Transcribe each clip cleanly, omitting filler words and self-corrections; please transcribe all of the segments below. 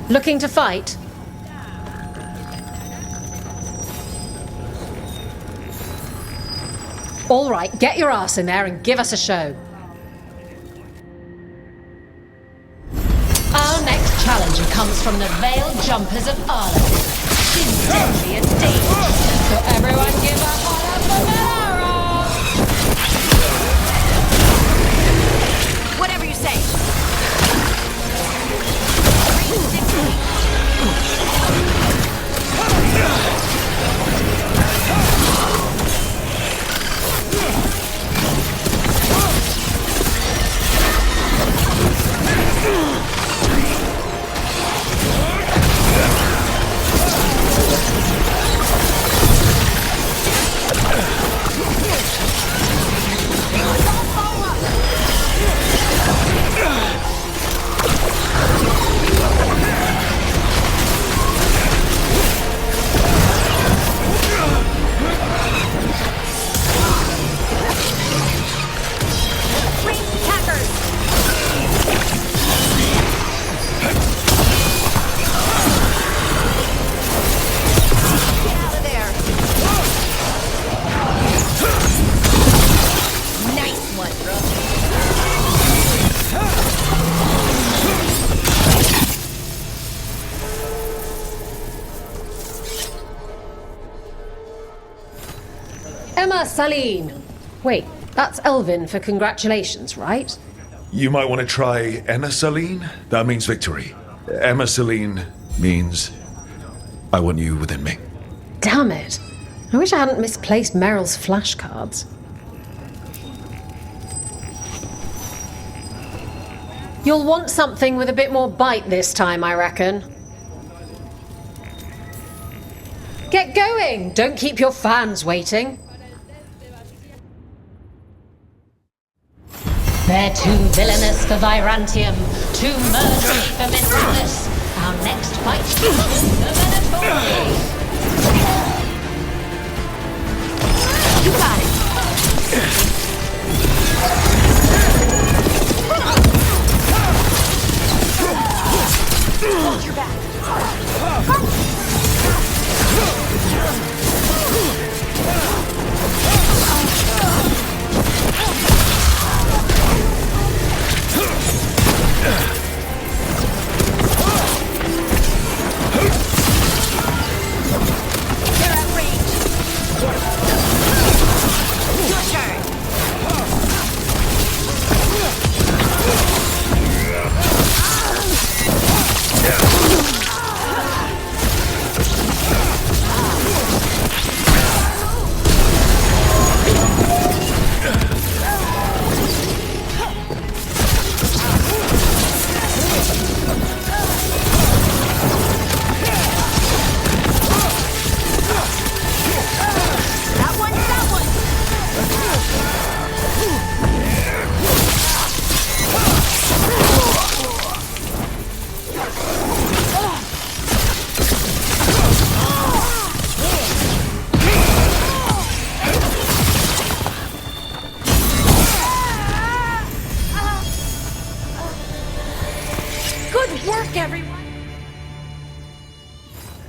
Looking to fight? All right, get your ass in there and give us a show. Our next challenger comes from the Veiled Jumpers of Arlington. She's deadly and dangerous, so everyone give up on her for Mara! Whatever you say. Saline. Wait, that's Elvin for congratulations, right? You might want to try Emma Saline. That means victory. Emma Saline means I want you within me. Damn it. I wish I hadn't misplaced Meryl's flashcards. You'll want something with a bit more bite this time, I reckon. Get going! Don't keep your fans waiting. They're too villainous for Virantium, too murdery for Minneapolis. Our next fight is the Minotaur. You got it. Hold your back.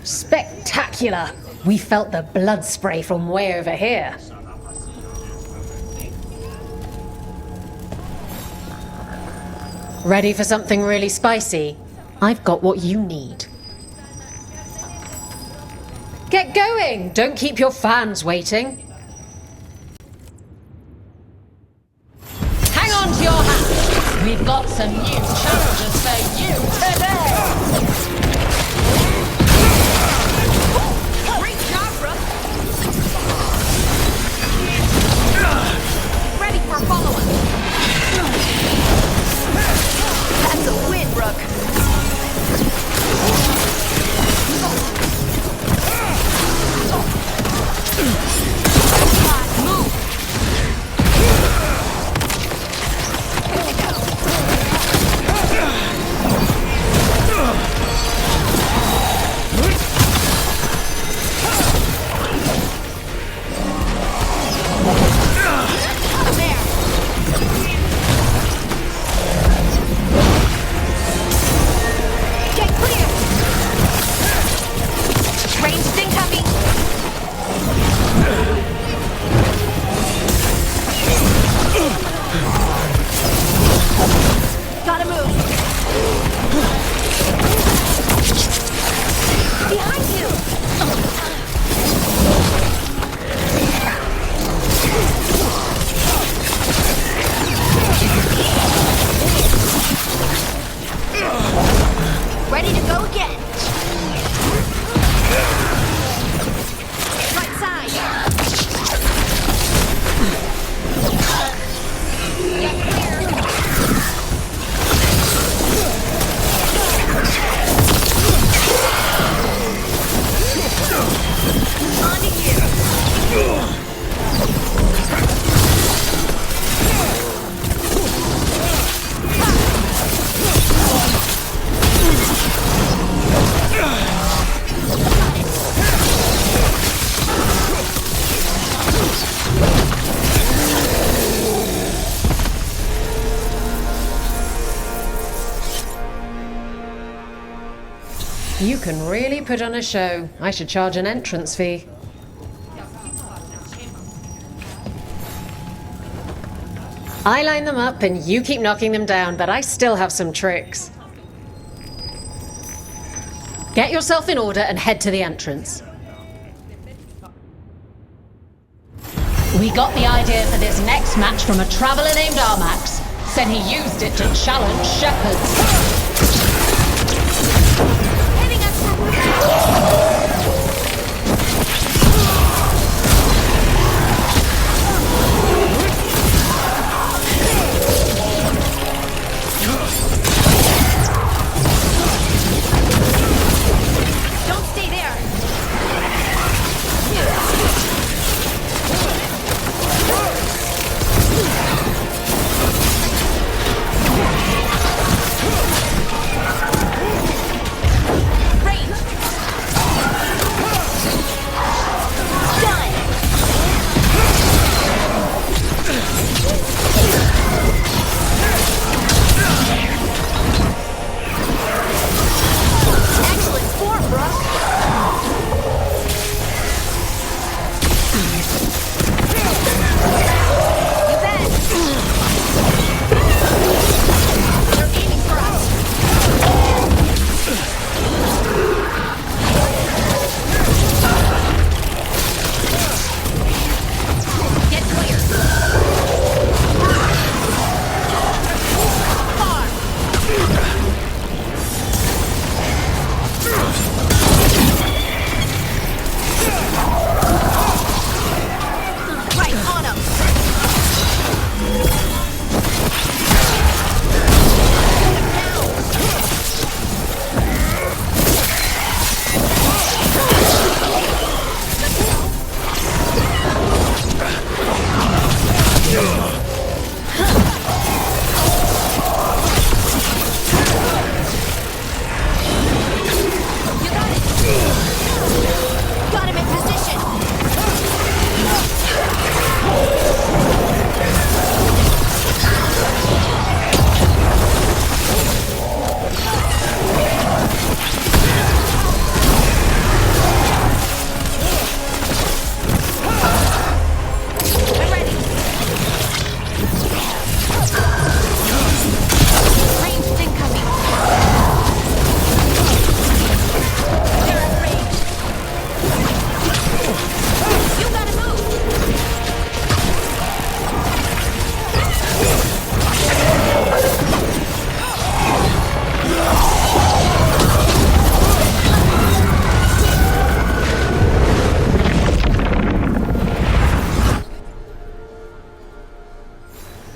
Spectacular! We felt the blood spray from way over here. Ready for something really spicy? I've got what you need. Get going! Don't keep your fans waiting. Hang on to your hats! We've got some new challenges for you today! Follow us. That's a win, Rook. Move. Here we go. Get clear! You can really put on a show. I should charge an entrance fee. I line them up and you keep knocking them down, but I still have some tricks. Get yourself in order and head to the entrance. We got the idea for this next match from a traveller named Armax. Said he used it to challenge shepherds. Hitting us from Don't stay there.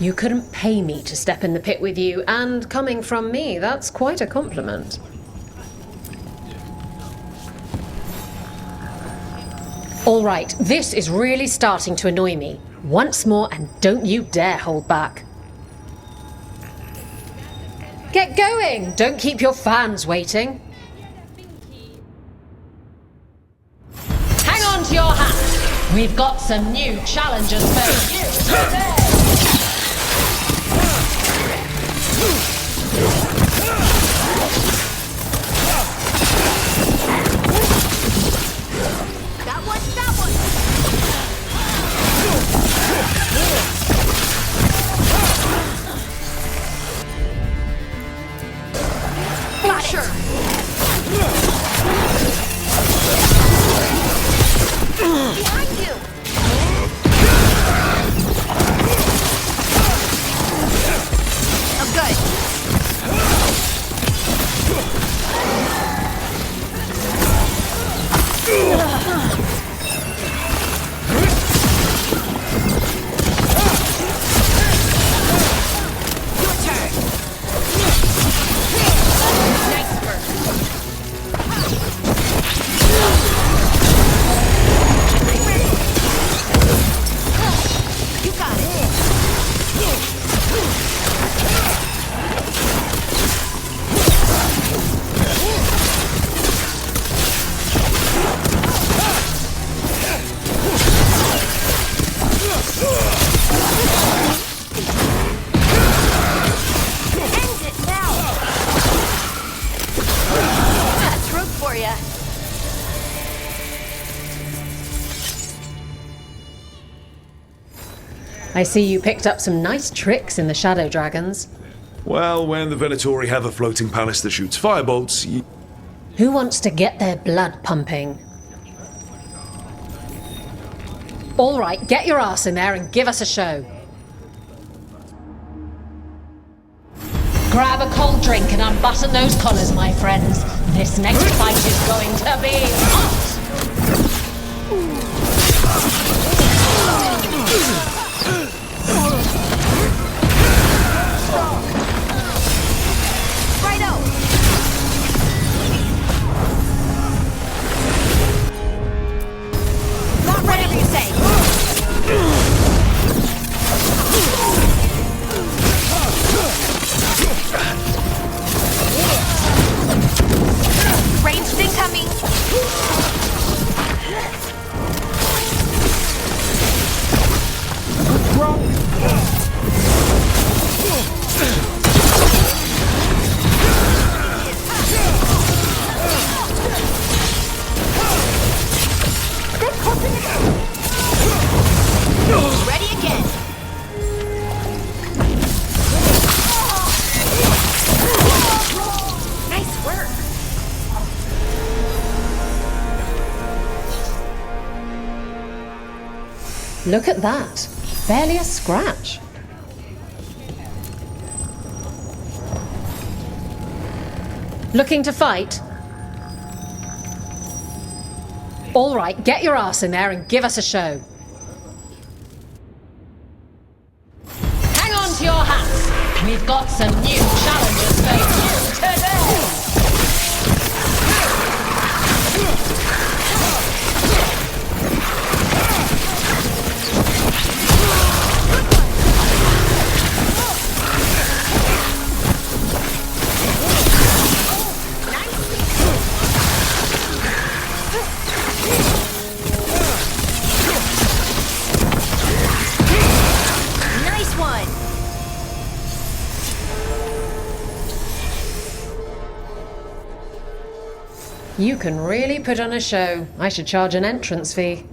You couldn't pay me to step in the pit with you, and coming from me, that's quite a compliment. All right, this is really starting to annoy me. Once more, and don't you dare hold back. Get going! Don't keep your fans waiting. Hang on to your hat! We've got some new challengers for you today! Behind you! I'm good. I see you picked up some nice tricks in the Shadow Dragons. Well, when the Venatori have a floating palace that shoots firebolts, Who wants to get their blood pumping? All right, get your ass in there and give us a show. Grab a cold drink and unbutton those collars, my friends. This next fight is going to be hot! Righto! Not ready, you say? Ranged incoming! Ready again! Nice work! Look at that. Barely a scratch. Looking to fight? All right, get your ass in there and give us a show. Hang on to your hats. We've got some new challenges for you today. Nice one! You can really put on a show. I should charge an entrance fee.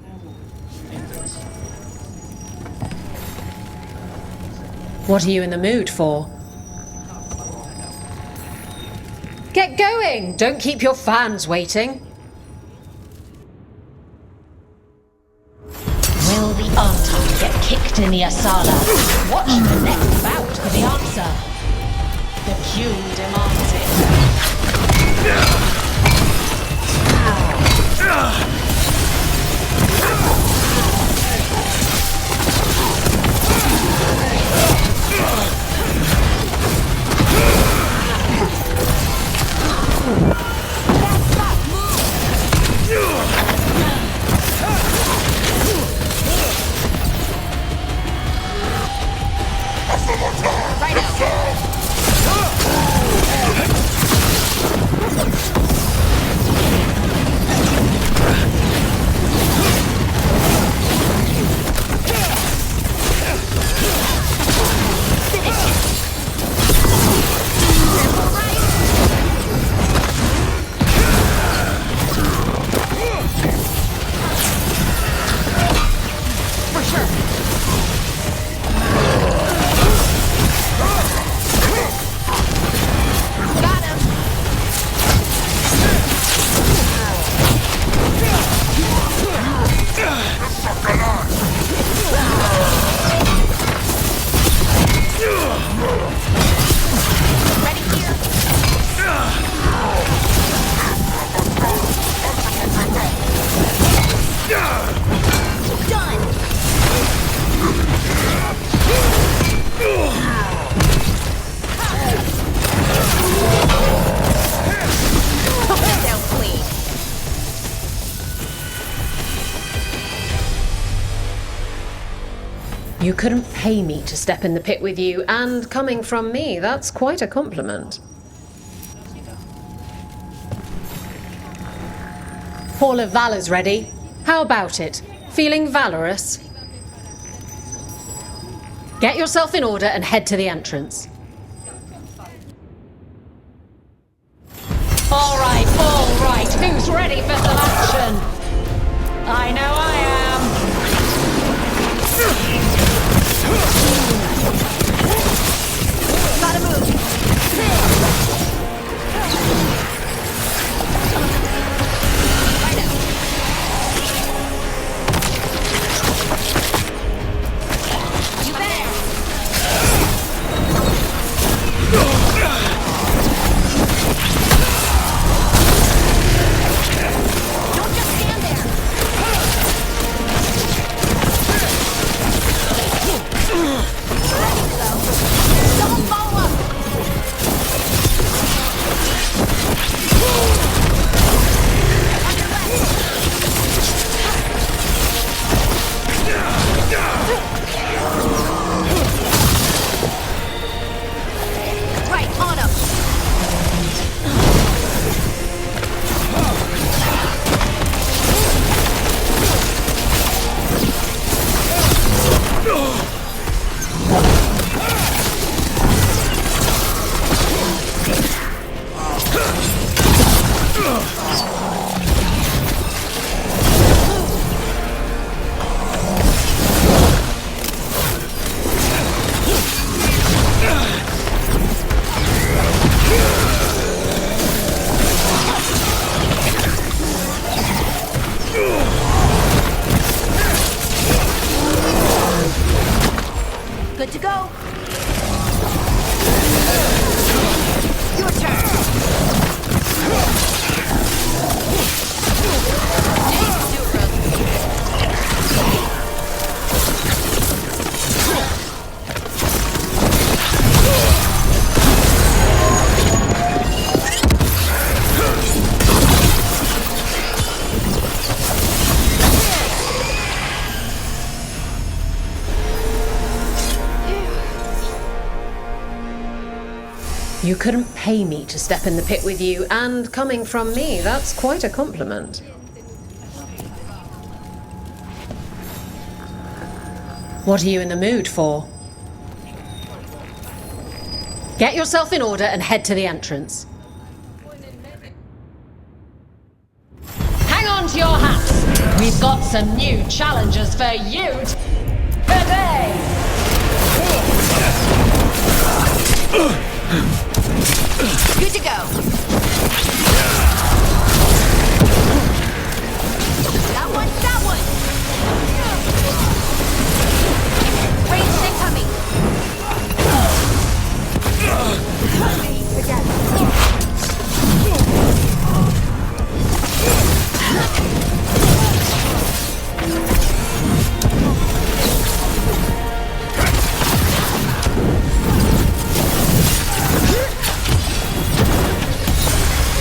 What are you in the mood for? Get going! Don't keep your fans waiting. Will the Artar get kicked in the Asala? Watch the next bout for the answer. The queue demands it. You couldn't pay me to step in the pit with you, and coming from me, that's quite a compliment. Hall of Valor's ready. How about it? Feeling valorous? Get yourself in order and head to the entrance. All right, who's ready for some action? I know I am. You couldn't pay me to step in the pit with you, and coming from me, that's quite a compliment. What are you in the mood for? Get yourself in order and head to the entrance. Hang on to your hats! We've got some new challenges for you today! Good to go. That one, that one. Range incoming.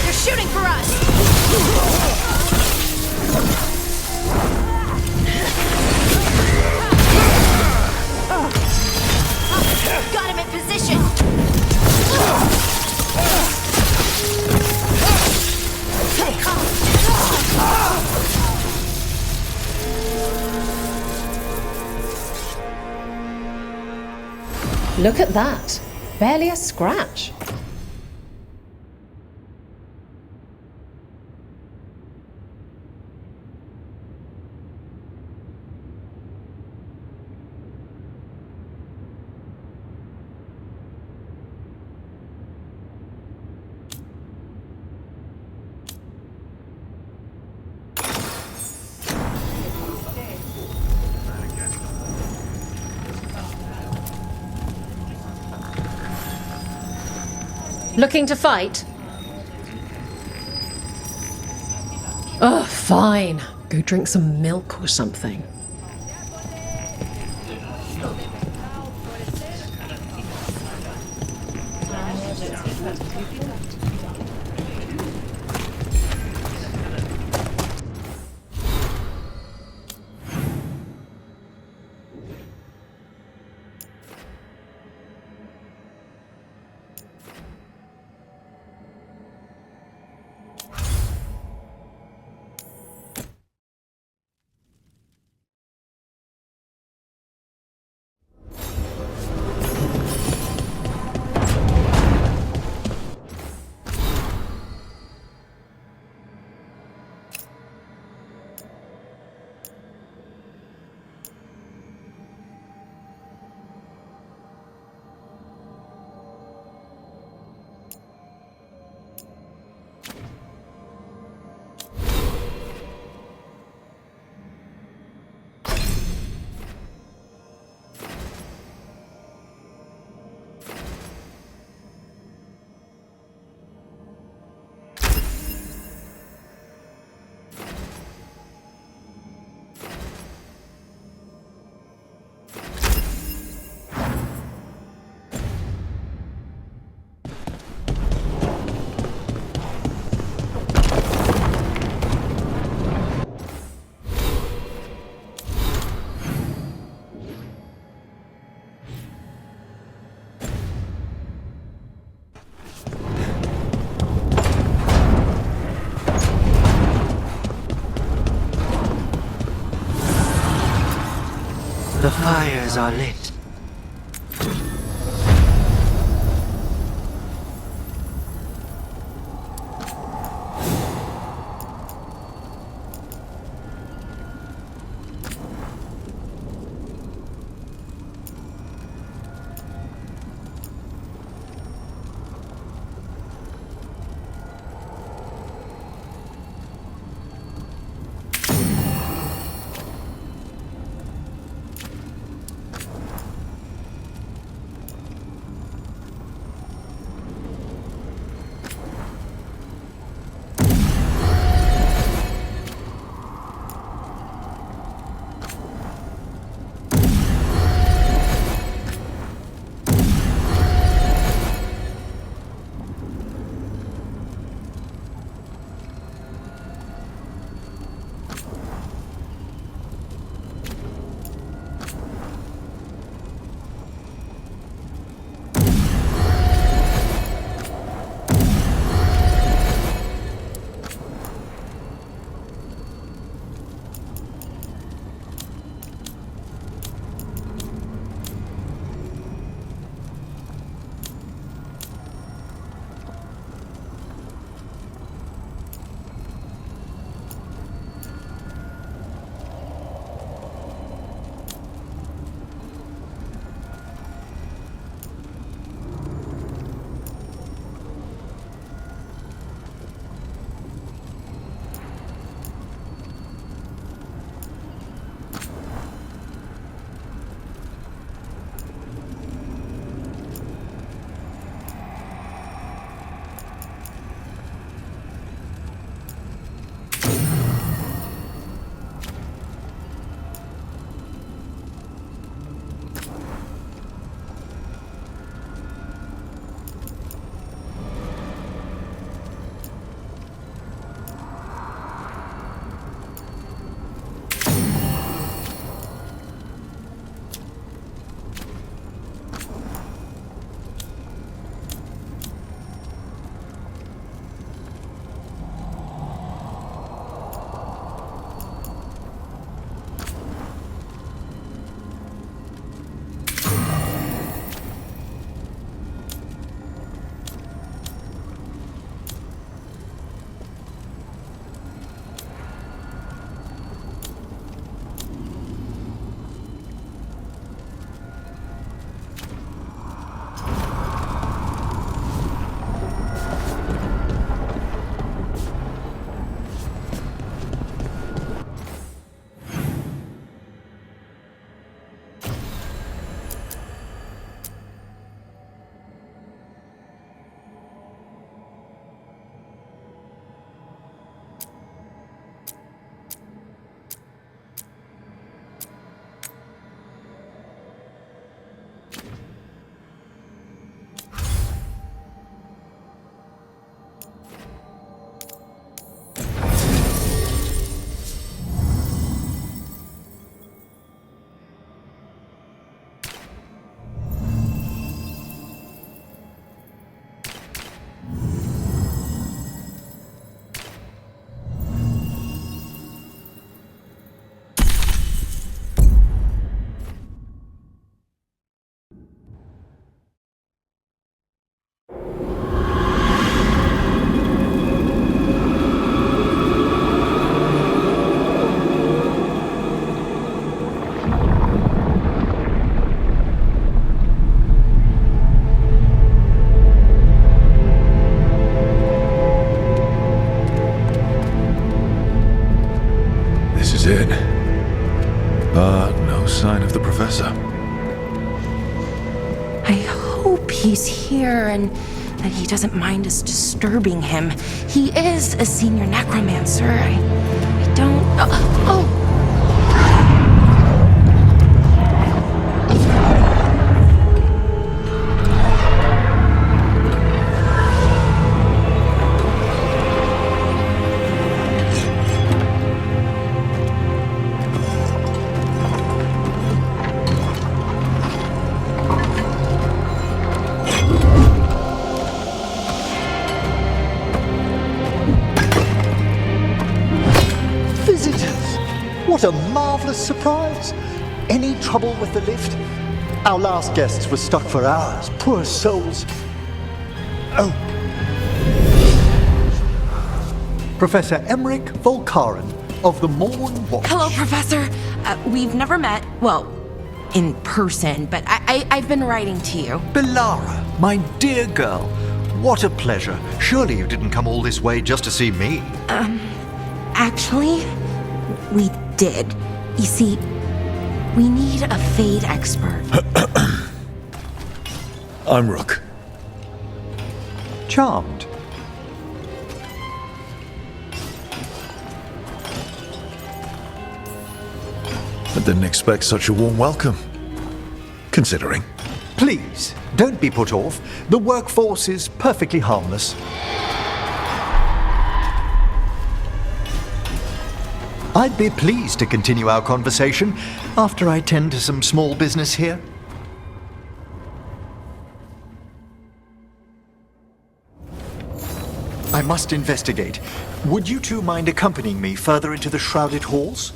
They're shooting for us. Got him in position. Look at that. Barely a scratch. Looking to fight? Oh, fine. Go drink some milk or something. The fires are lit. Professor. I hope he's here and that he doesn't mind us disturbing him. He is a senior necromancer. I don't... Oh! What a marvelous surprise! Any trouble with the lift? Our last guests were stuck for hours. Poor souls. Oh. Professor Emmerich Volkaren of the Morn Watch. Hello, Professor. We've never met, well, in person, but I've been writing to you. Belara, my dear girl. What a pleasure. Surely you didn't come all this way just to see me. Actually, we did. You see, we need a Fade expert. I'm Rook. Charmed. I didn't expect such a warm welcome. Considering. Please, don't be put off. The workforce is perfectly harmless. I'd be pleased to continue our conversation after I tend to some small business here. I must investigate. Would you two mind accompanying me further into the shrouded halls?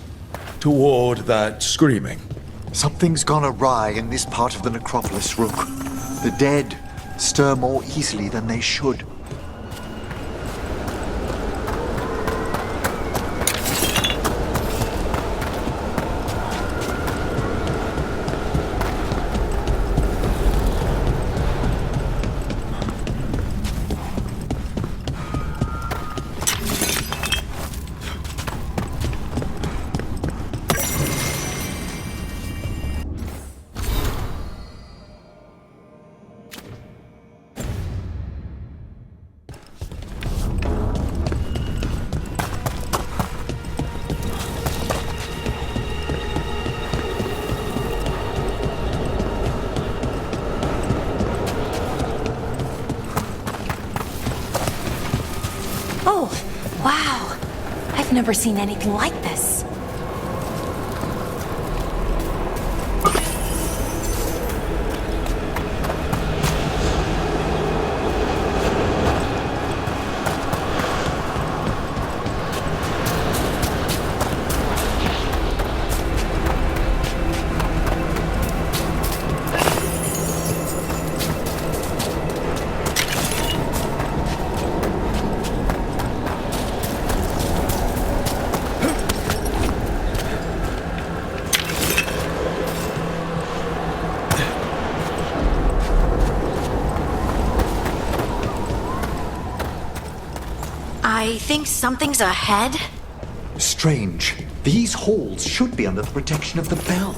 Toward that screaming. Something's gone awry in this part of the necropolis, Rook. The dead stir more easily than they should. Oh, wow. I've never seen anything like this. I think something's ahead. Strange. These halls should be under the protection of the bell.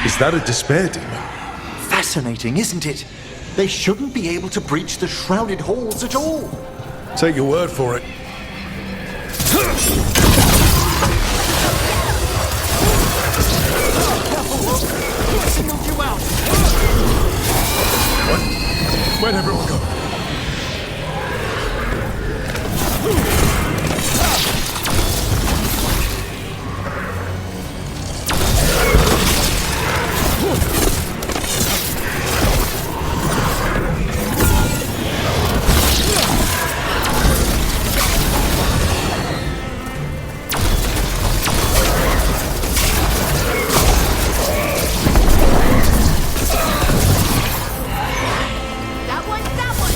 Is that a despair demon? Fascinating, isn't it? They shouldn't be able to breach the shrouded halls at all. Take your word for it. What? Where'd everyone go? That one, that one.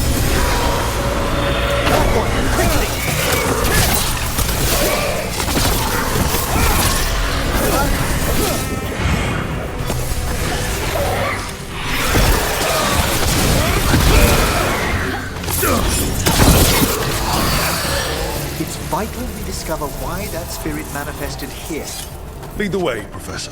vital we discover why that spirit manifested here. Lead the way, Professor.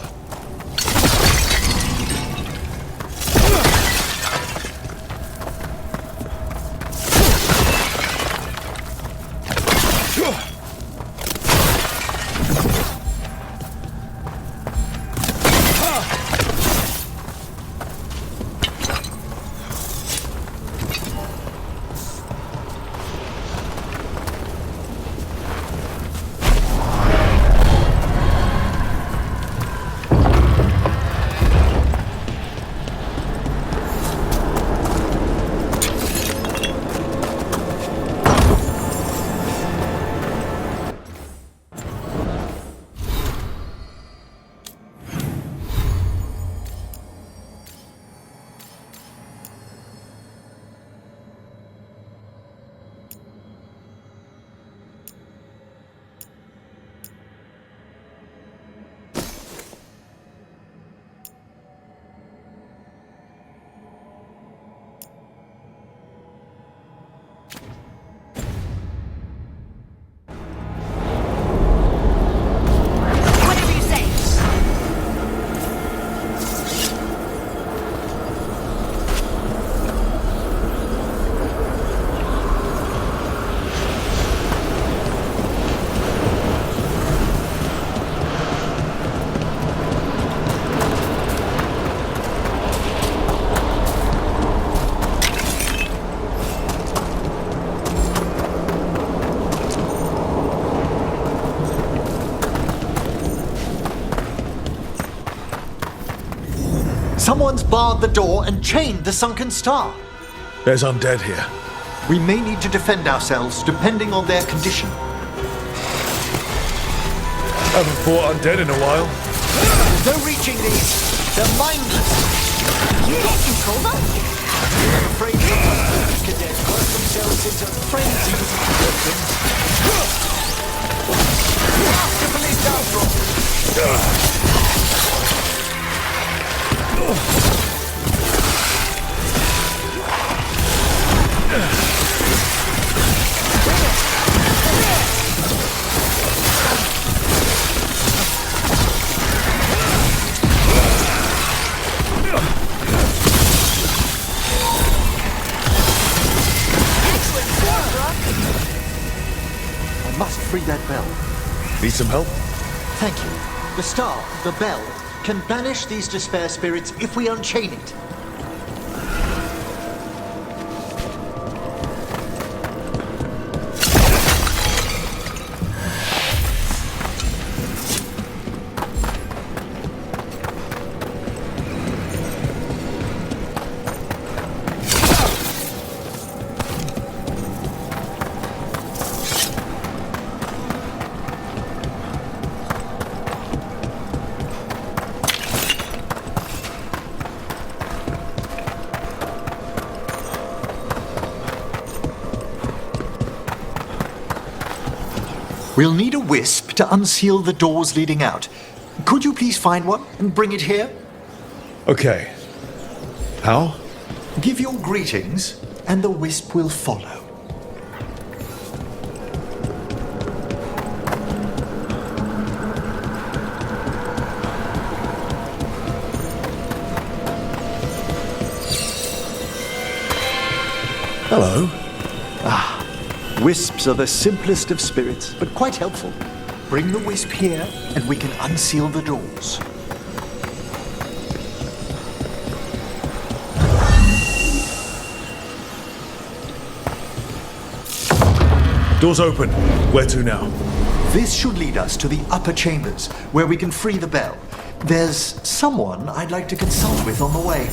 Whatever you say. Someone's barred the door and chained the sunken star. There's undead here. We may need to defend ourselves depending on their condition. Haven't fought undead in a while. There's no reaching these. They're mindless. You can't control them? I'm afraid some cadets work themselves into frenzies. Master police outlaw. I must free that bell. Need some help? Thank you. The star, the bell, can banish these despair spirits if we unchain it. We'll need a wisp to unseal the doors leading out. Could you please find one and bring it here? Okay. How? Give your greetings, and the wisp will follow. Hello. Wisps are the simplest of spirits, but quite helpful. Bring the wisp here, and we can unseal the doors. Doors open. Where to now? This should lead us to the upper chambers, where we can free the bell. There's someone I'd like to consult with on the way.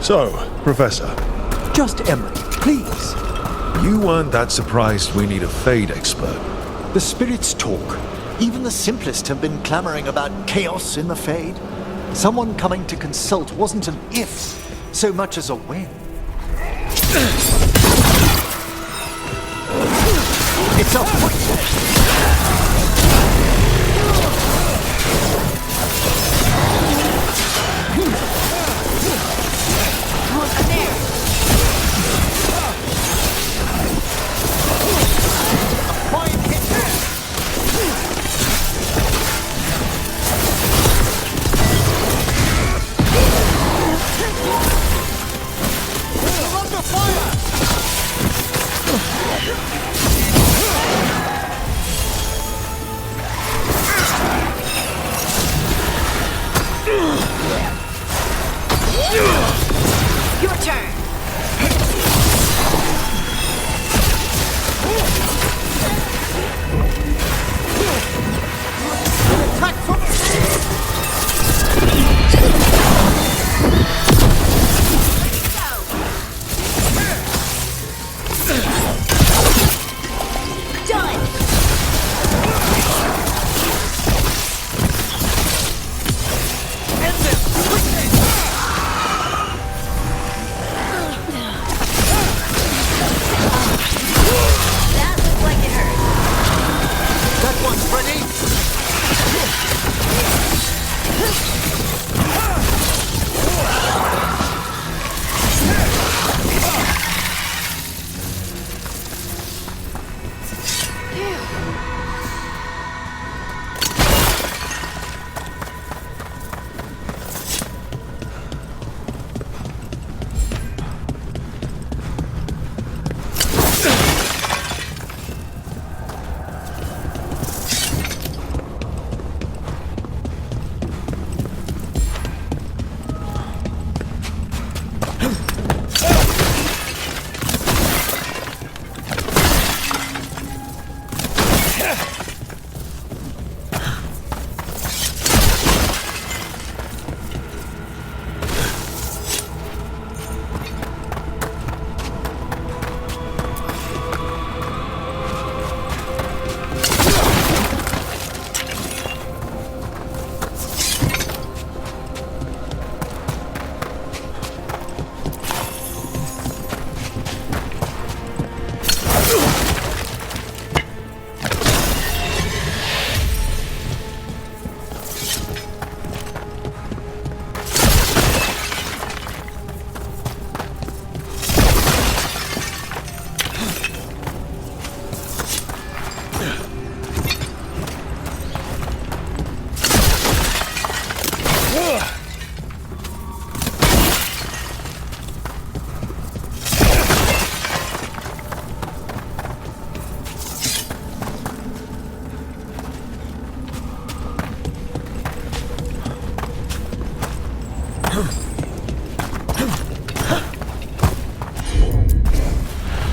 So, Professor, Just Emery, please. you weren't that surprised we need a Fade expert. The spirits talk. Even the simplest have been clamoring about chaos in the Fade. Someone coming to consult wasn't an if, so much as a when. It's a point! Your turn. Done. That looks like it hurt. That one's ready!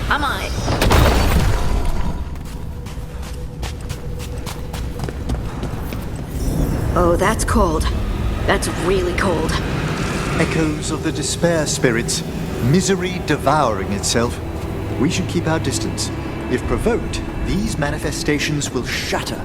I'm on it. Oh, that's cold. That's really cold. Echoes of the despair spirits, misery devouring itself. We should keep our distance. If provoked, these manifestations will shatter.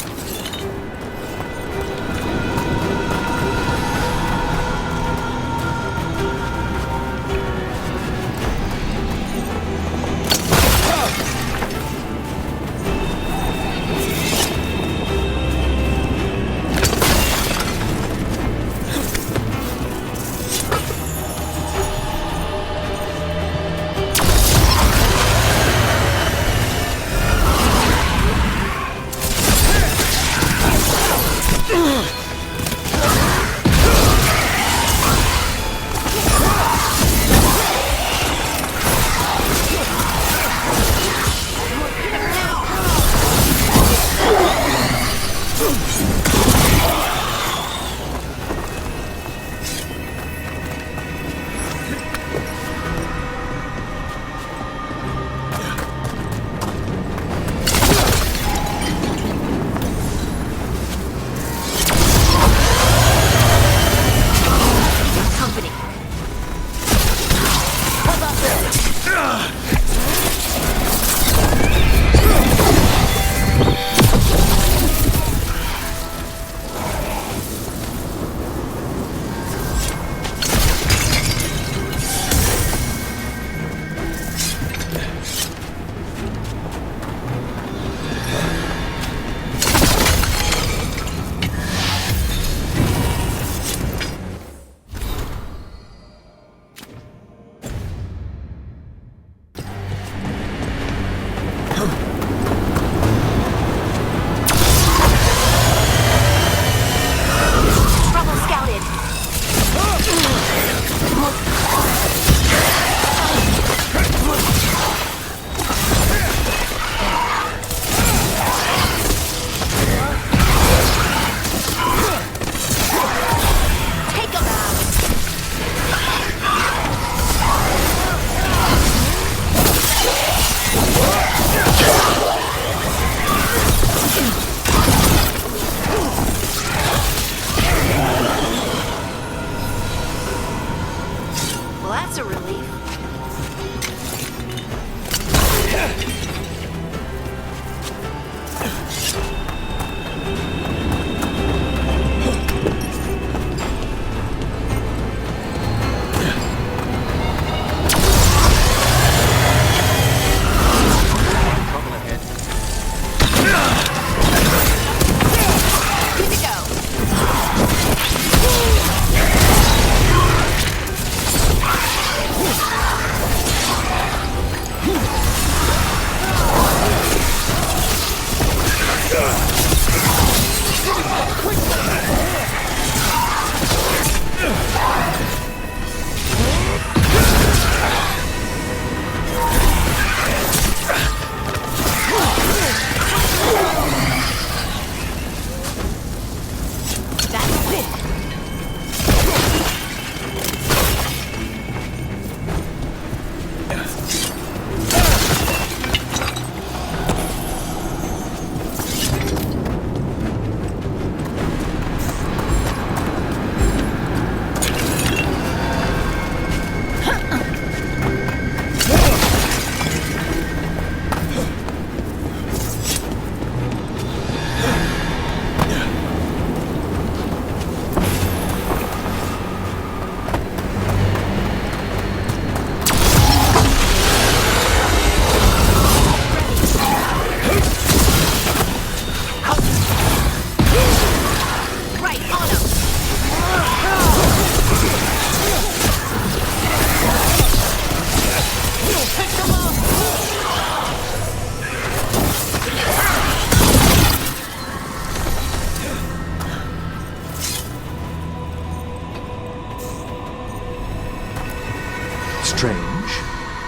strange.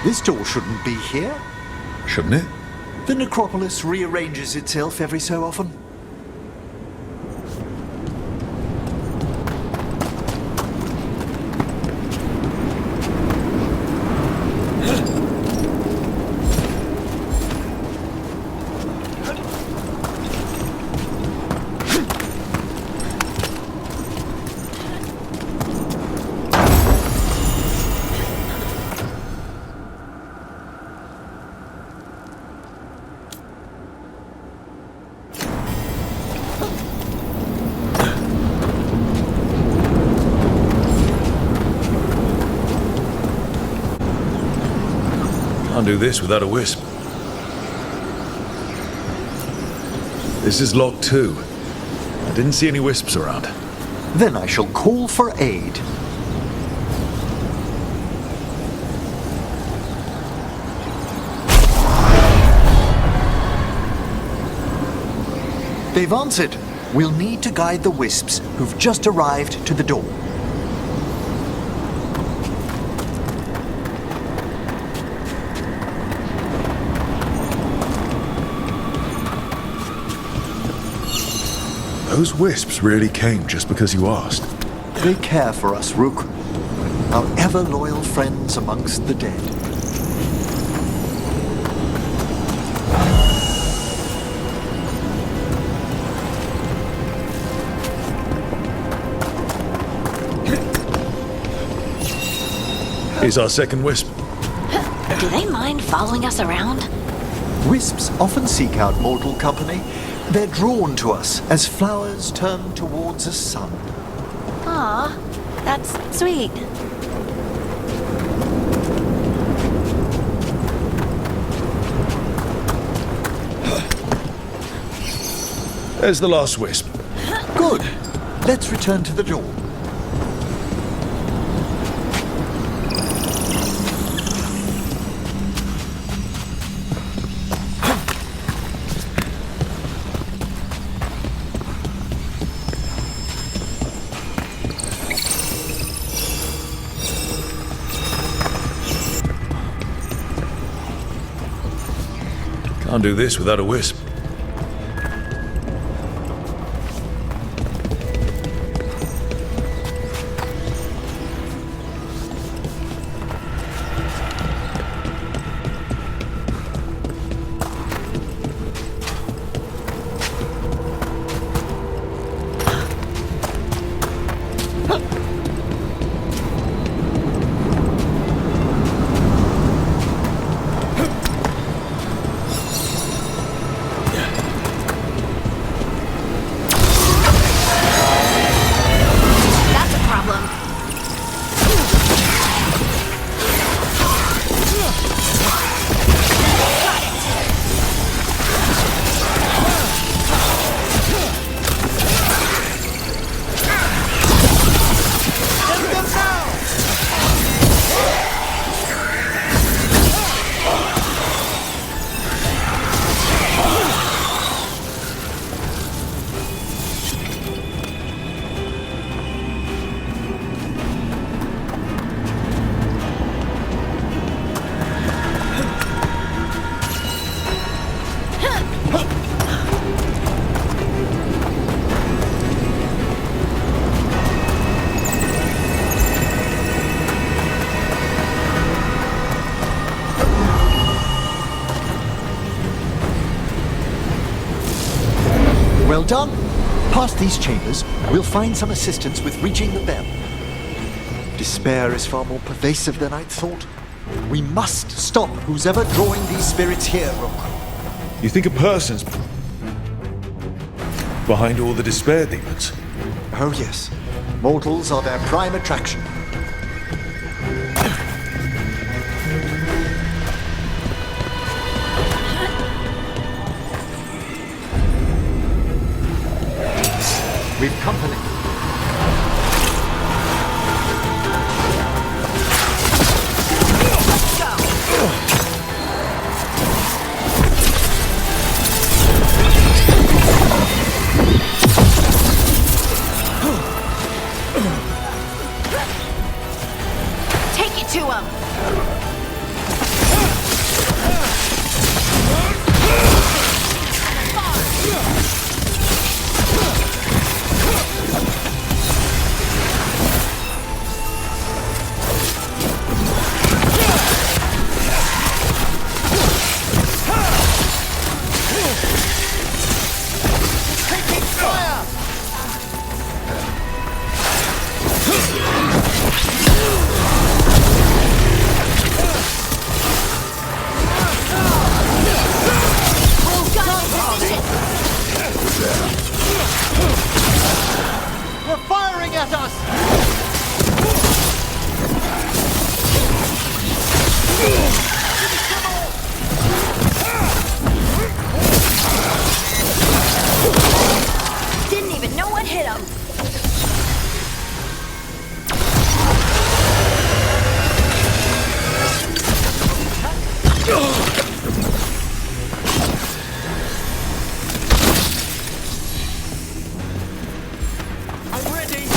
This door shouldn't be here. Shouldn't it? The necropolis rearranges itself every so often. Can't do this without a wisp. This is locked too. I didn't see any wisps around. Then I shall call for aid. They've answered. We'll need to guide the wisps who've just arrived to the door. Those wisps really came just because you asked. They care for us, Rook. Our ever-loyal friends amongst the dead. Here's our second wisp. Do they mind following us around? Wisps often seek out mortal company. They're drawn to us as flowers turn towards a sun. Aw, that's sweet. There's the last wisp. Good. Let's return to the door. Can't do this without a wisp. That's a problem. Well done. Past these chambers, we'll find some assistance with reaching the bell. Despair is far more pervasive than I'd thought. We must stop who's ever drawing these spirits here, Rook. You think a person's behind all the despair demons? Oh yes. Mortals are their prime attraction. We've company. Take it to him! coming at us! Didn't even know what hit him. I'm ready!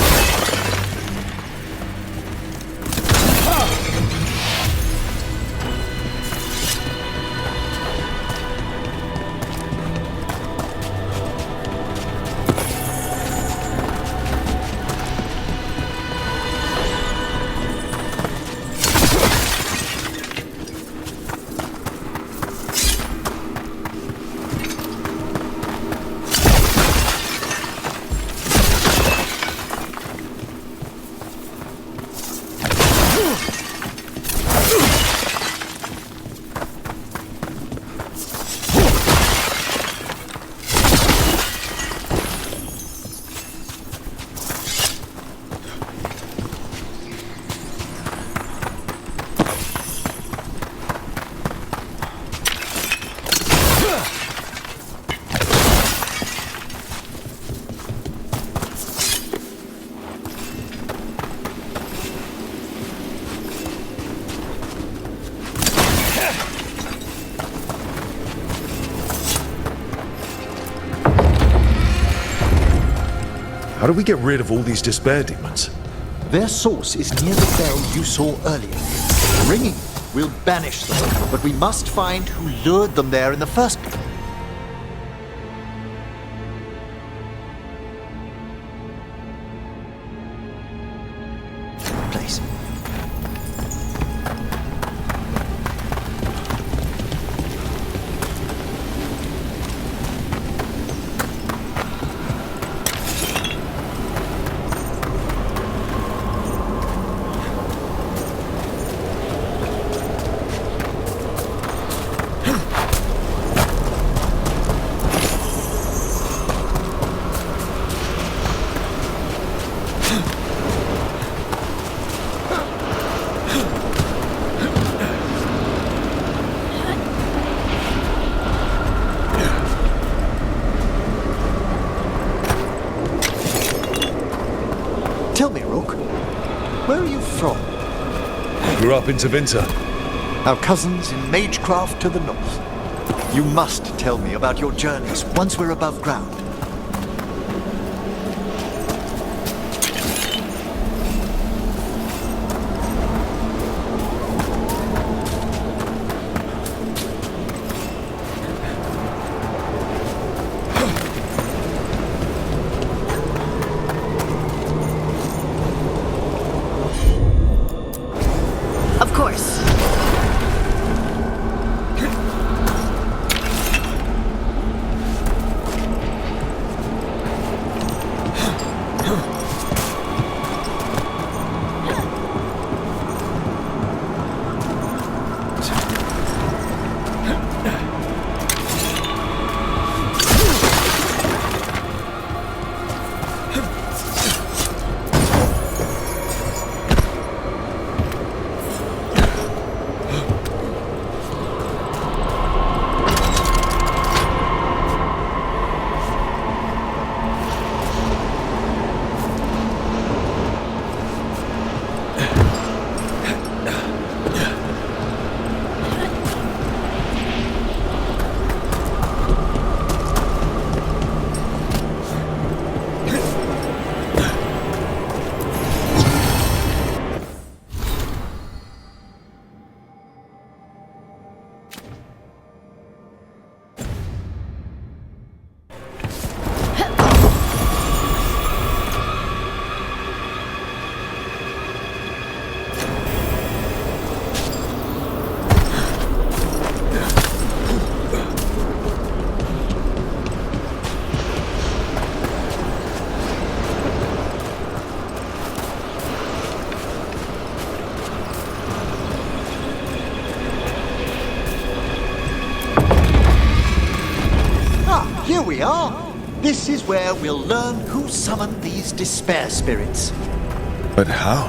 How do we get rid of all these despair demons? Their source is near the bell you saw earlier. Ringing will banish them, but we must find who lured them there in the first place. Tell me, Rook, where are you from? Grew up in Tavinta. Our cousins in Magecraft to the north. You must tell me about your journeys once we're above ground. Of course. Here we are! This is where we'll learn who summoned these despair spirits. But how?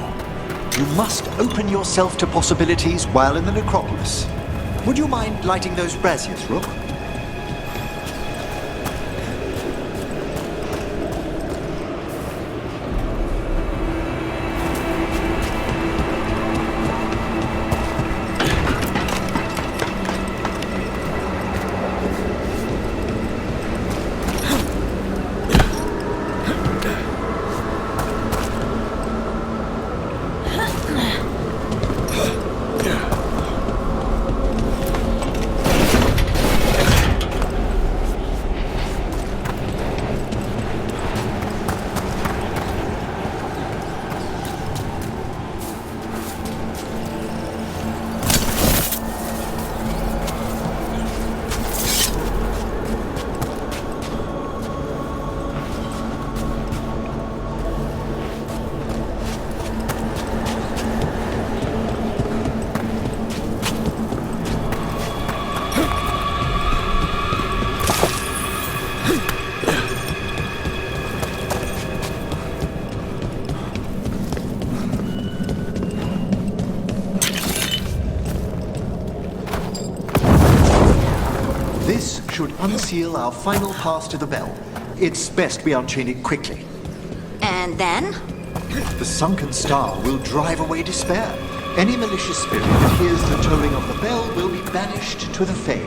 You must open yourself to possibilities while in the necropolis. Would you mind lighting those braziers, Rook? This should unseal our final pass to the bell. It's best we unchain it quickly. And then? The sunken star will drive away despair. Any malicious spirit that hears the tolling of the bell will be banished to the Fae.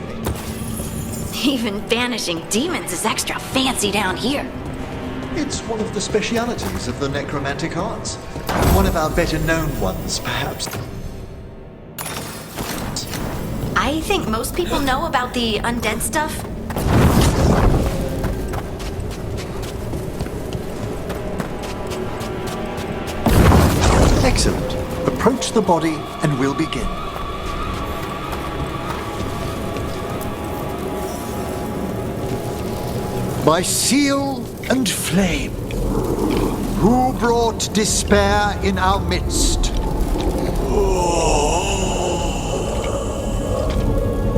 Even banishing demons is extra fancy down here. It's one of the specialities of the necromantic arts. One of our better known ones, perhaps. I think most people know about the undead stuff. Excellent. Approach the body and we'll begin. By seal and flame, who brought despair in our midst?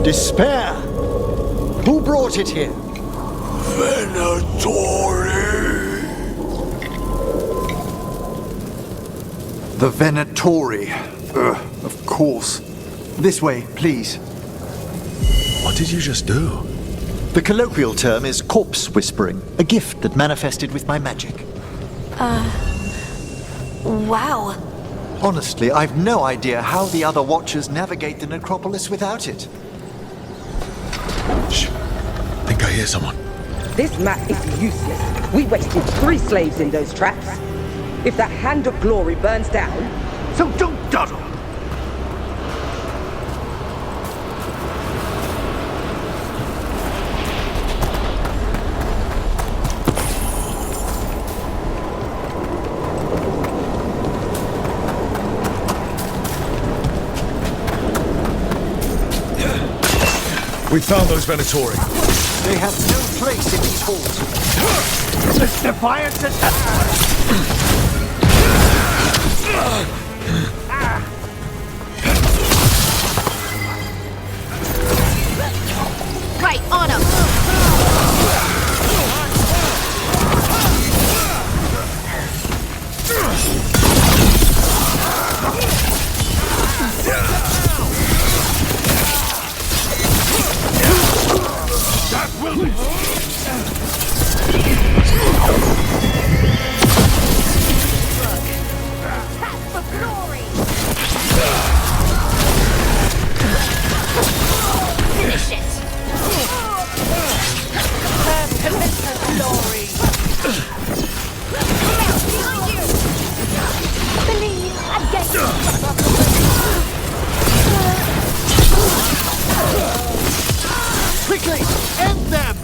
Despair? Who brought it here? The Venatori. Of course. This way, please. What did you just do? The colloquial term is corpse whispering, a gift that manifested with my magic. Wow. Honestly, I've no idea how the other Watchers navigate the necropolis without it. Shh. Think I hear someone. This map is useless. We wasted 3 slaves in those traps. If that Hand of Glory burns down, so don't dawdle! We found those Venatori. They have no place in these halls. This defiance is... Right, on him! That will be... Finish it! Glory! Behind you! Believe again! Quickly, end them!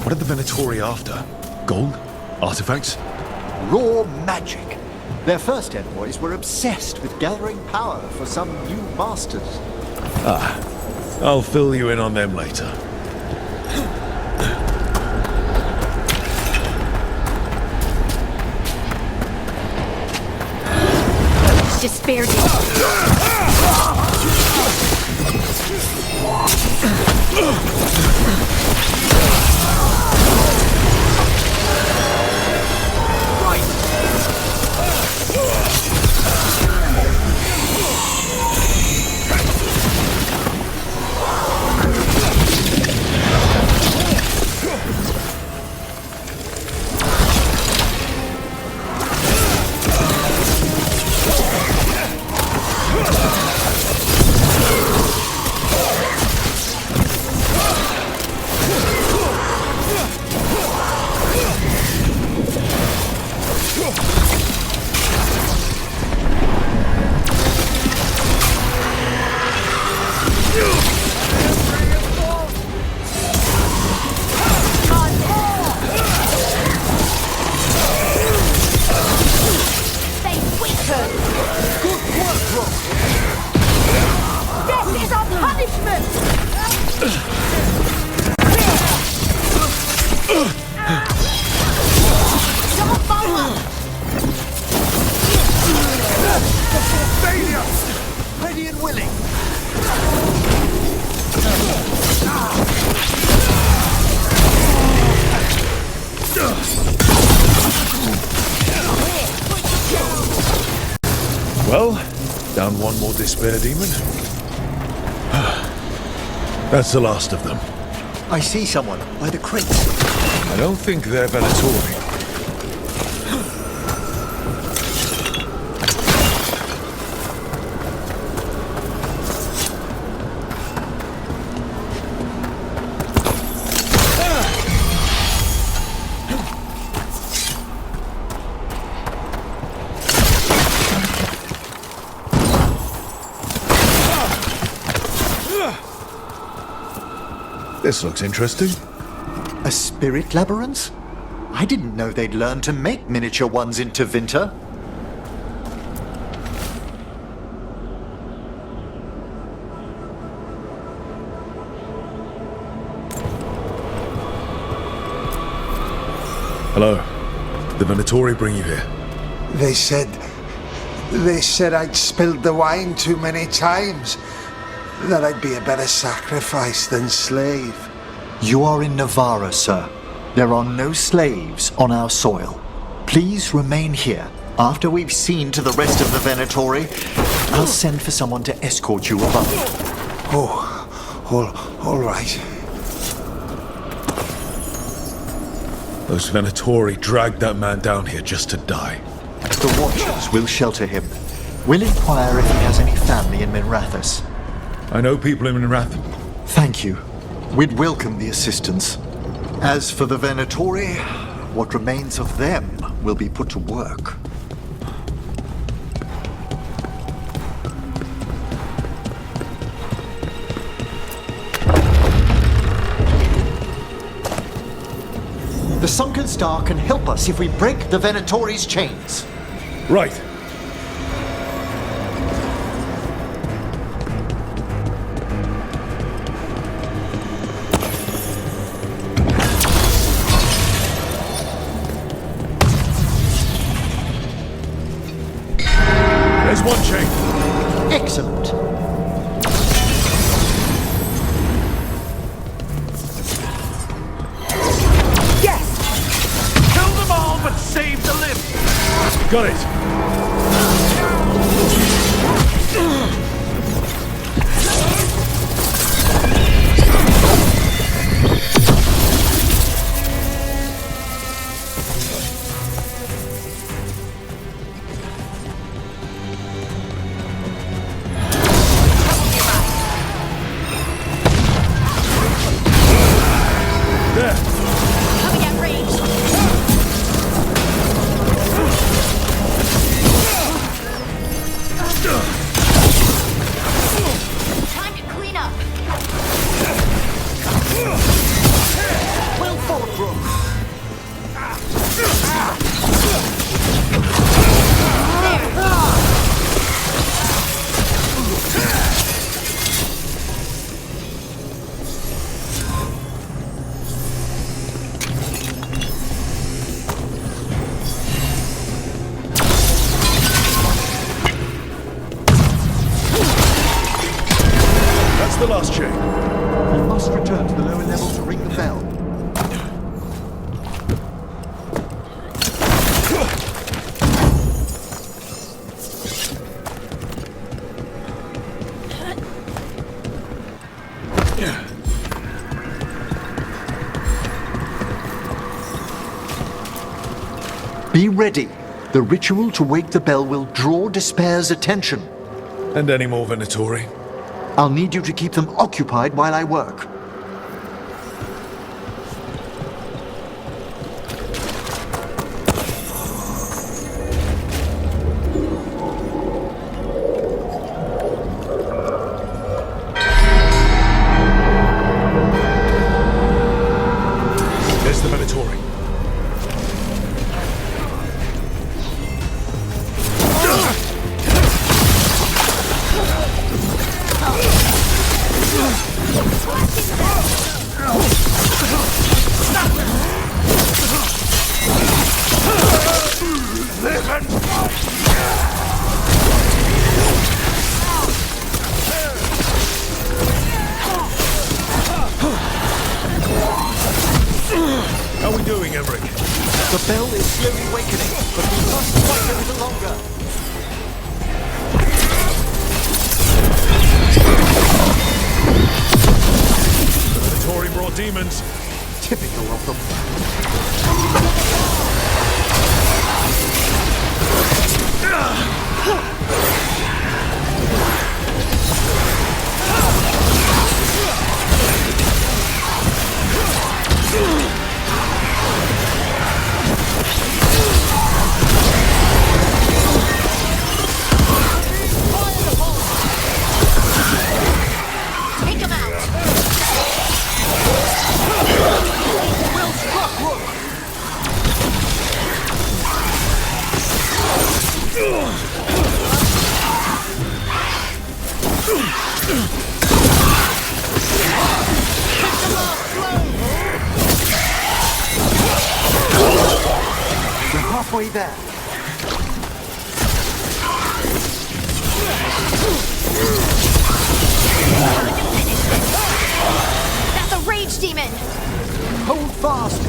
What are the Venatori after? Gold? Artifacts? raw magic. Their first envoys were obsessed with gathering power for some new masters. I'll fill you in on them later. Just spared you. Ready and willing. Well, down one more despair demon. That's the last of them. I see someone by the crate. I don't think they're Venatori. This looks interesting. A spirit labyrinth? I didn't know they'd learned to make miniature ones in Tevinter. Hello. Did the Venatori bring you here? They said I'd spilled the wine too many times. That I'd be a better sacrifice than slave. You are in Navarra, sir. There are no slaves on our soil. Please remain here. After we've seen to the rest of the Venatori, I'll send for someone to escort you above. All right. Those Venatori dragged that man down here just to die. The Watchers will shelter him. We'll inquire if he has any family in Minrathous. I know people in Minrath. Thank you. We'd welcome the assistance. As for the Venatori, what remains of them will be put to work. The Sunken Star can help us if we break the Venatori's chains. Right. There's one chain. Excellent. Yes! Kill them all, but save the limb. Got it. Coming at range. What's the last chain? We must return to the lower level to ring the bell. Be ready. The ritual to wake the bell will draw Despair's attention. And any more Venatori? I'll need you to keep them occupied while I work. There's the Venatori. How are we doing, Emmerich? The bell is slowly awakening, but we must fight a little longer. The Venatori brought demons. Typical of them. Take him out! Well struck, Rook! We're halfway there. That's a rage demon! Hold fast!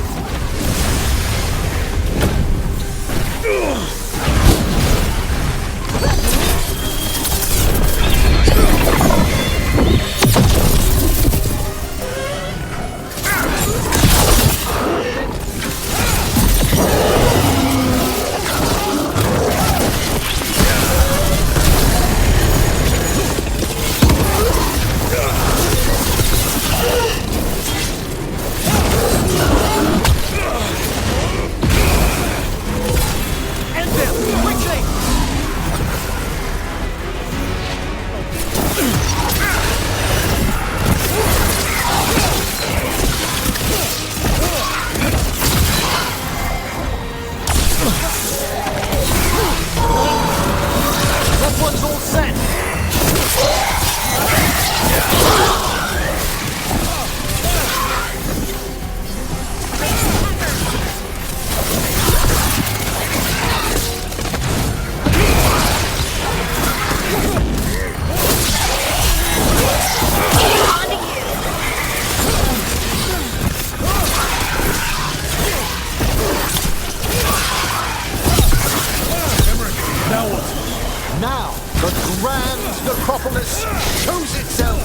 Now, the grand necropolis shows itself!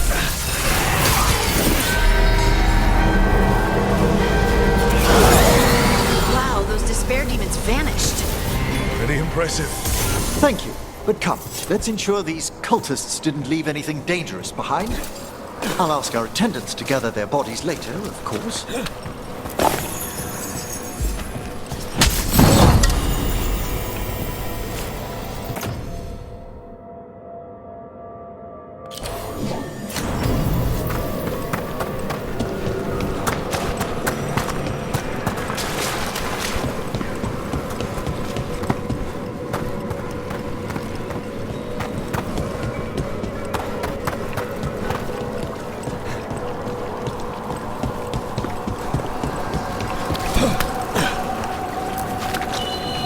Wow, those despair demons vanished. Pretty impressive. Thank you, but come, let's ensure these cultists didn't leave anything dangerous behind. I'll ask our attendants to gather their bodies later, of course.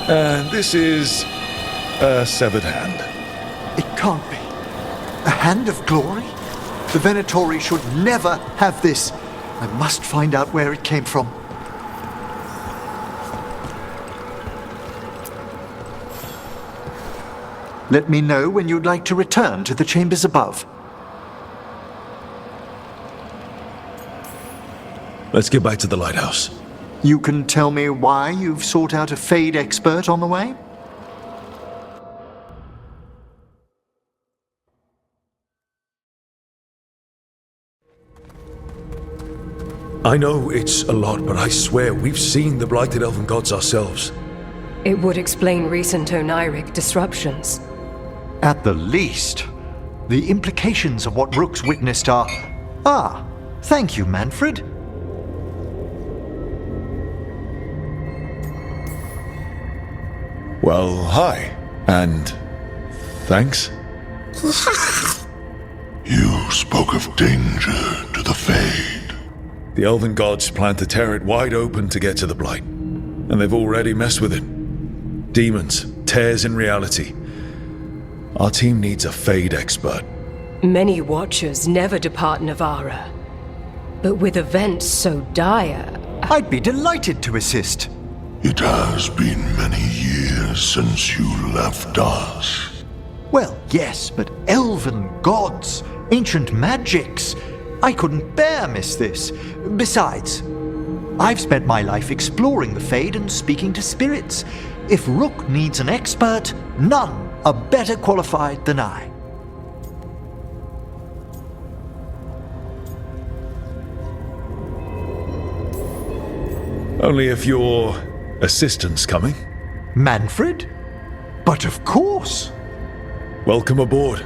And this is a severed hand. It can't be. A hand of glory? The Venatori should never have this. I must find out where it came from. Let me know when you'd like to return to the chambers above. Let's get back to the lighthouse. You can tell me why you've sought out a Fade expert on the way? I know it's a lot, but I swear we've seen the blighted elven gods ourselves. It would explain recent Oniric disruptions. At the least. The implications of what Rook's witnessed are... Ah, thank you, Manfred. Well, hi. And thanks. You spoke of danger to the Fade. The elven gods plan to tear it wide open to get to the Blight. And they've already messed with it. Demons, tears in reality. Our team needs a Fade expert. Many Watchers never depart Navara. But with events so dire... I'd be delighted to assist. It has been many years since you left us. Well, yes, but elven gods, ancient magics. I couldn't bear miss this. Besides, I've spent my life exploring the Fade and speaking to spirits. If Rook needs an expert, none are better qualified than I. Only if your assistant's coming. Manfred? But of course. Welcome aboard.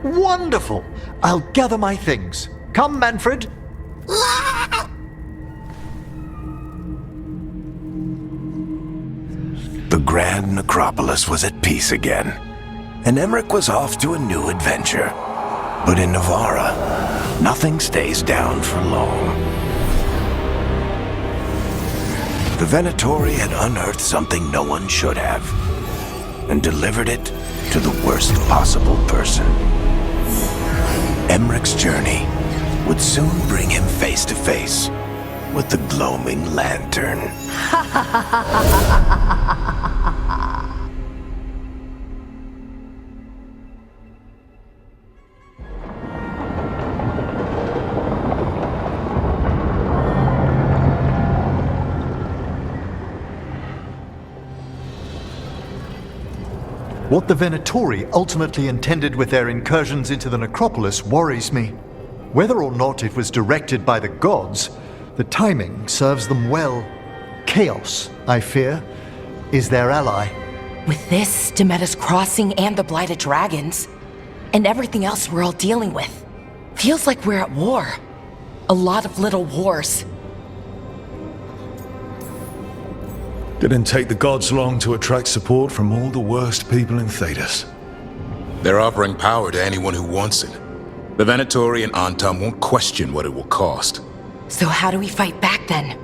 Wonderful. I'll gather my things. Come, Manfred. The Grand Necropolis was at peace again, and Emmerich was off to a new adventure. But in Navara, nothing stays down for long. The Venatori had unearthed something no one should have, and delivered it to the worst possible person. Emmerich's journey would soon bring him face to face with the gloaming lantern. What the Venatori ultimately intended with their incursions into the necropolis worries me. Whether or not it was directed by the gods, the timing serves them well. Chaos, I fear, is their ally. With this, Demeter's Crossing and the Blighted Dragons, and everything else we're all dealing with, feels like we're at war. A lot of little wars. Didn't take the gods long to attract support from all the worst people in Thedas. They're offering power to anyone who wants it. The Venatori and Antam won't question what it will cost. So how do we fight back then?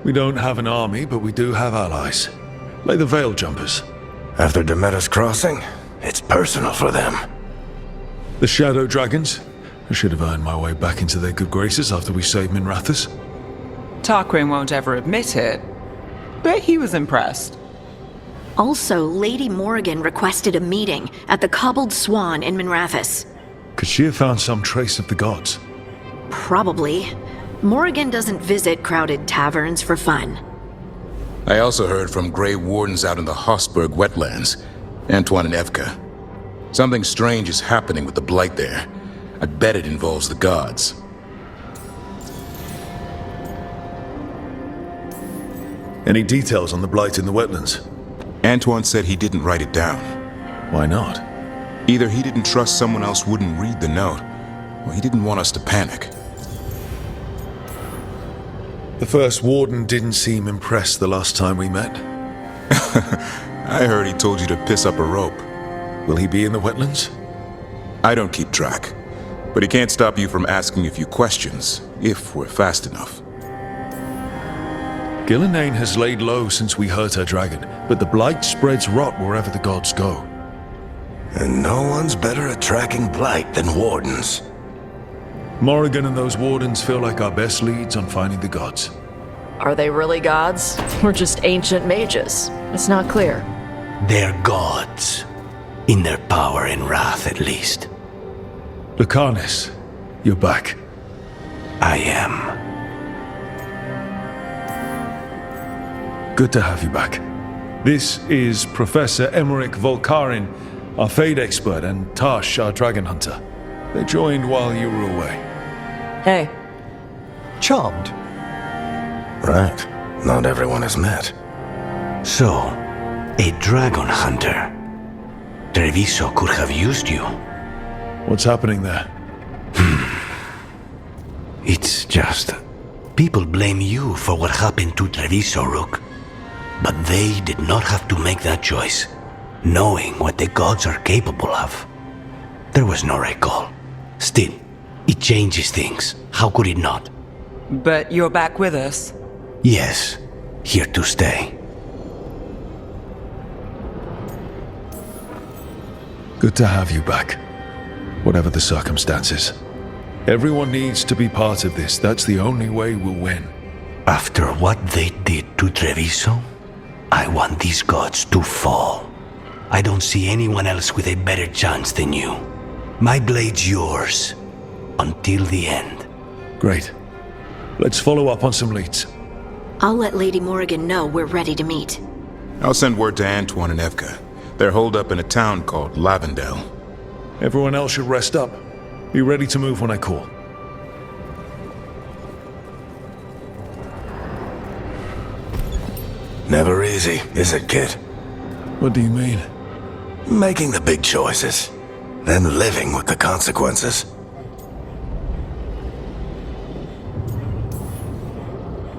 We don't have an army, but we do have allies. Like the Veil Jumpers. After Demeter's Crossing, it's personal for them. The Shadow Dragons. I should have earned my way back into their good graces after we saved Minrathous. Tarquin won't ever admit it, but he was impressed. Also, Lady Morrigan requested a meeting at the Cobbled Swan in Minrathous. Could she have found some trace of the gods? Probably. Morrigan doesn't visit crowded taverns for fun. I also heard from Grey Wardens out in the Hossberg wetlands, Antoine and Evka. Something strange is happening with the Blight there. I bet it involves the gods. Any details on the Blight in the wetlands? Antoine said he didn't write it down. Why not? Either he didn't trust someone else wouldn't read the note, or he didn't want us to panic. The first warden didn't seem impressed the last time we met. I heard he told you to piss up a rope. Will he be in the wetlands? I don't keep track, but he can't stop you from asking a few questions, if we're fast enough. Gillenane has laid low since we hurt her dragon, but the Blight spreads rot wherever the gods go. And no one's better at tracking Blight than Wardens. Morrigan and those wardens feel like our best leads on finding the gods. Are they really gods? Or just ancient mages? It's not clear. They're gods. In their power and wrath, at least. Lucanus, you're back. I am. Good to have you back. This is Professor Emmerich Volkarin, our Fade expert, and Tash, our dragon hunter. They joined while you were away. Hey. Charmed. Right. Not everyone has met. So, a dragon hunter. Treviso could have used you. What's happening there? It's just... people blame you for what happened to Treviso, Rook. But they did not have to make that choice, knowing what the gods are capable of. There was no recall. Still, it changes things. How could it not? But you're back with us? Yes, here to stay. Good to have you back, whatever the circumstances. Everyone needs to be part of this. That's the only way we'll win. After what they did to Treviso, I want these gods to fall. I don't see anyone else with a better chance than you. My blade's yours, until the end. Great. Let's follow up on some leads. I'll let Lady Morrigan know we're ready to meet. I'll send word to Antoine and Evka. They're holed up in a town called Lavendale. Everyone else should rest up. Be ready to move when I call. Never easy, is it, kid? What do you mean? Making the big choices, then living with the consequences.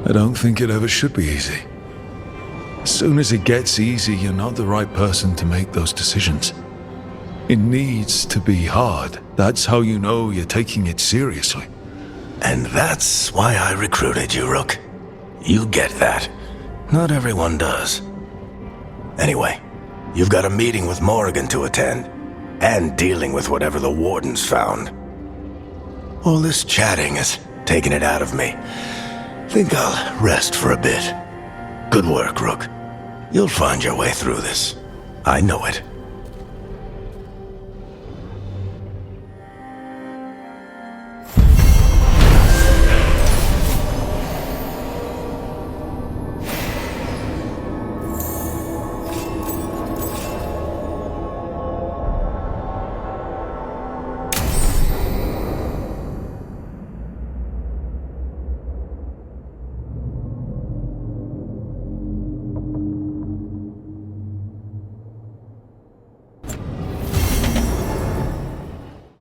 I don't think it ever should be easy. As soon as it gets easy, you're not the right person to make those decisions. It needs to be hard. That's how you know you're taking it seriously. And that's why I recruited you, Rook. You get that. Not everyone does. Anyway, you've got a meeting with Morrigan to attend, and dealing with whatever the wardens found. All this chatting has taken it out of me. Think I'll rest for a bit. Good work, Rook. You'll find your way through this. I know it.